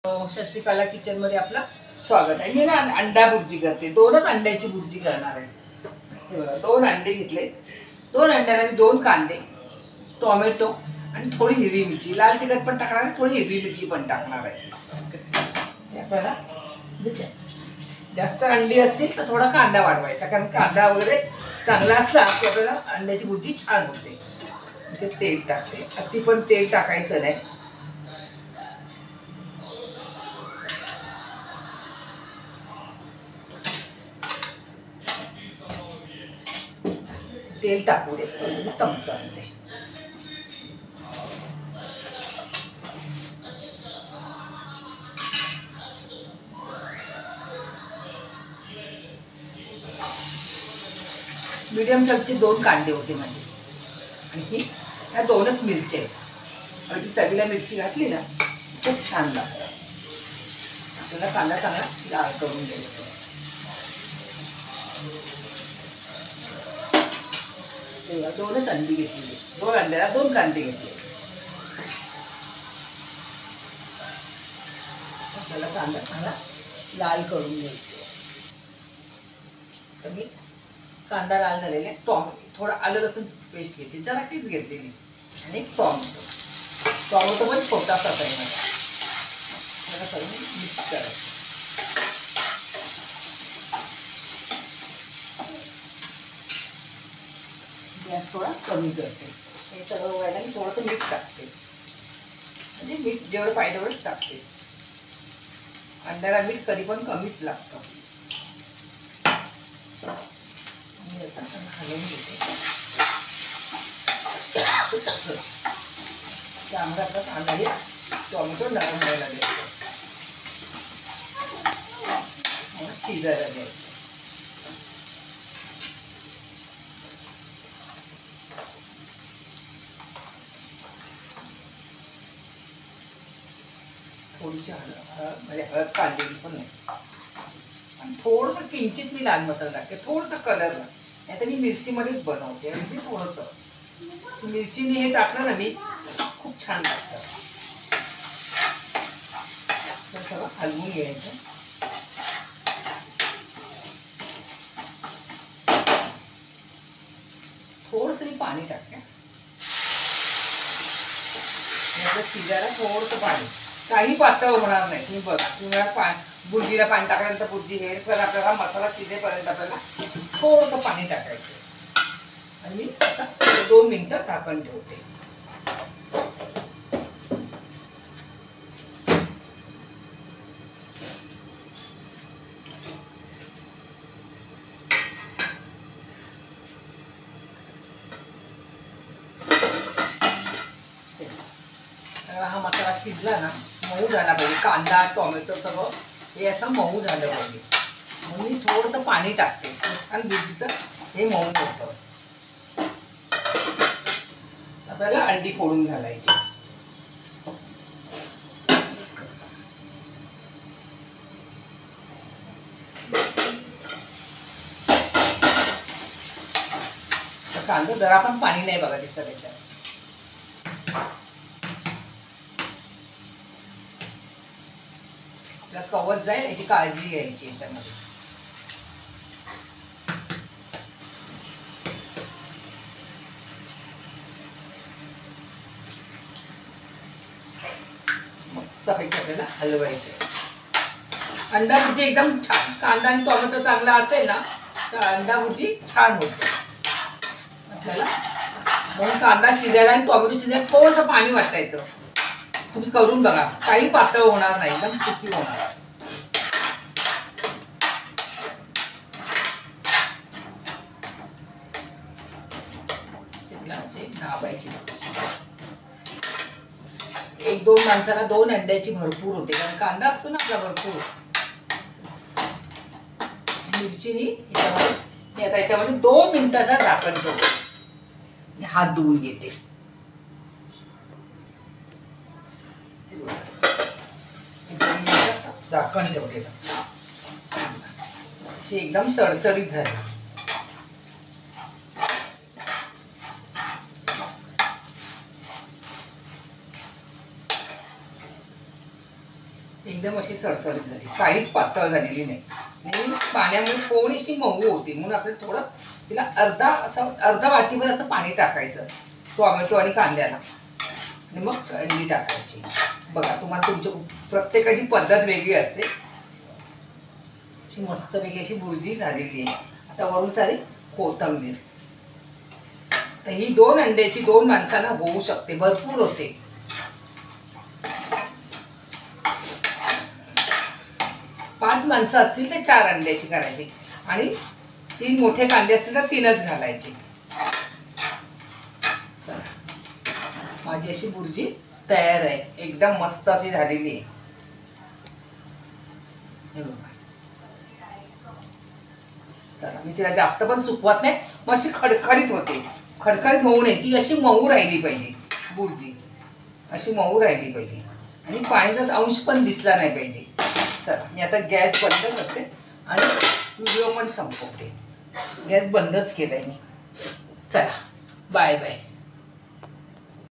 सत श्री अकाल किचन मध्ये आपलं स्वागत आहे। मी ना अंडा बुर्जी करते। दोनच अंड्याची बुर्जी करणार आहे। हे बघा, 2 अंडे घेतले। 2 अंड्याला मी 2 कांदे, टोमॅटो आणि थोडी हिरवी मिरची, लाल तिखट पण टाकणार आहे, थोडी हिरवी मिरची पण टाकणार आहे। आपल्याला जास्त अंडी असतील तर थोडा कांदा वाढवायचा, कारण कांदा वगैरे चांगला असला की आपल्याला अंड्याची बुर्जी छान होते। इथे तेल टाकते, अति पण तेल टाकायचं नाही। तेल टाकू दे, चमचा दे। मीडियम साईजचे 2 कांदे होते माझे, आणि ह्या 2च मिरच्या आहेत। आणि चवीला मिरची घातली ना खूप छान लागतं। आपल्याला कांदा चांगला लाल करून घ्यायचा। तेव्हा 2च अंडी घेतली, 2 अंड्याला 2 कांदे घेतले। आपल्याला कांदा चांगला लाल करून घ्यायचा। कांदा लाल झालेला, थोडा आलं लसूण पेस्ट घेतली, जरा तीच घेतलेली, आणि टोमॅटो पण छोटासा आहे माझा। त्याला सगळं मिक्स करायचं। गॅस थोडा कमी करते। हे सगळं व्हायला मी थोडंसं मीठ टाकते, म्हणजे मीठ जेवढं पाहिजे तेवढंच टाकते। अंड्याला मीठ कधी पण कमीच लागतं। असं घालून घेते। त्यामुळे आपला कांदा टोमॅटो नरम व्हायला द्यायचं, शिजायला द्यायचं। थोडीशी हळद काढलेली पण नाही, आणि थोडंसं किंचित मी लाल मसाला टाकते, थोडंसं कलरला। नाही तर मी मिरचीमध्येच बनवते, अगदी थोडंसं मिरचीने हे टाकलं ना मिक्स, खूप छान लागतं। हे सगळं हलवून घ्यायचं। थोडंसं मी पाणी टाकते, शिजायला थोडंसं पाणी, काही पातळ होणार नाही। तुम्ही बघा, तुम्हाला बुर्जीला पाणी टाकल्यानंतर बुर्जी हे पण आपल्याला मसाला शिजेपर्यंत आपल्याला थोडंसं पाणी टाकायचं, आणि मी असं 2 मिनिटं झाकण ठेवते। हा मसाला शिजला ना, मऊ झाला पाहिजे, कांदा टोमॅटो सगळं हे असं मऊ झालं पाहिजे, म्हणून मी थोडंसं पाणी टाकते, छान बुर्जीचं हे मऊ होतं। आपल्याला अंडी फोडून घालायची। कांदा जरा पण पाणी नाही बघा दिसत त्याच्यात। कवच जाईल याची काळजी घ्यायची याच्यामध्ये। मस्तपैकी आपल्याला हलवायचं। अंडा भुर्जी एकदम छान, कांदा आणि टोमॅटो चांगला असेल ना तर अंडा भुर्जी छान होते आपल्याला। म्हणून कांदा शिजायला आणि टोमॅटो शिजायला थोडंसं पाणी वाटायचं। तुम्ही करून बघा, काही पातळ होणार नाही, एकदम सुकी होणार। दाबायची। 1-2 माणसाला 2 अंड्याची भरपूर होते, कारण कांदा असतो ना आपला भरपूर। मिरचीनी आता याच्यामध्ये 2 मिनिटाचा झाकण ठेवते, हात धुवून घेते। झाकण ठेवलेलं, एकदम सडसडीत झाली। एकदम अशी सडसडीत झाली, काहीच पातळ झालेली नाही. आणि पाण्यामुळे थोडीशी मऊ होती, म्हणून आपल्याला थोडं तिला अर्धा वाटीभर असं पाणी टाकायचं टोमॅटो आणि कांद्याला, आणि मग अंडी टाकायची. बघा, तुम्हाला तुमच्या प्रत्येकाची पद्धत वेगळी असते. अशी मस्तपैकी अशी भुर्जी झालेली आहे. आता वरून सारी कोथिंबीर. तर ही 2 अंड्याची 2 माणसांना होऊ शकते, भरपूर होते. पाच माणसं असतील तर 4 अंड्याची करायची, आणि 3 मोठे कांदे असतील तर 3च घालायचे. चला, माझी अशी भुर्जी तयार आहे, एकदम मस्त अशी झालेली आहे. हे बघा. चला, मी तिला जास्त पण सुकवत नाही, मग अशी खडखडीत होते. खडखडीत होऊ नये, ती अशी मऊ राहिली पाहिजे. भुर्जी अशी मऊ राहिली पाहिजे, आणि पाण्याचा अंश पण दिसला नाही पाहिजे. चला, मी आता गॅस बंद करते आणि व्हिडिओ पण संपवते. गॅस बंदच केलाय मी. चला, बाय बाय.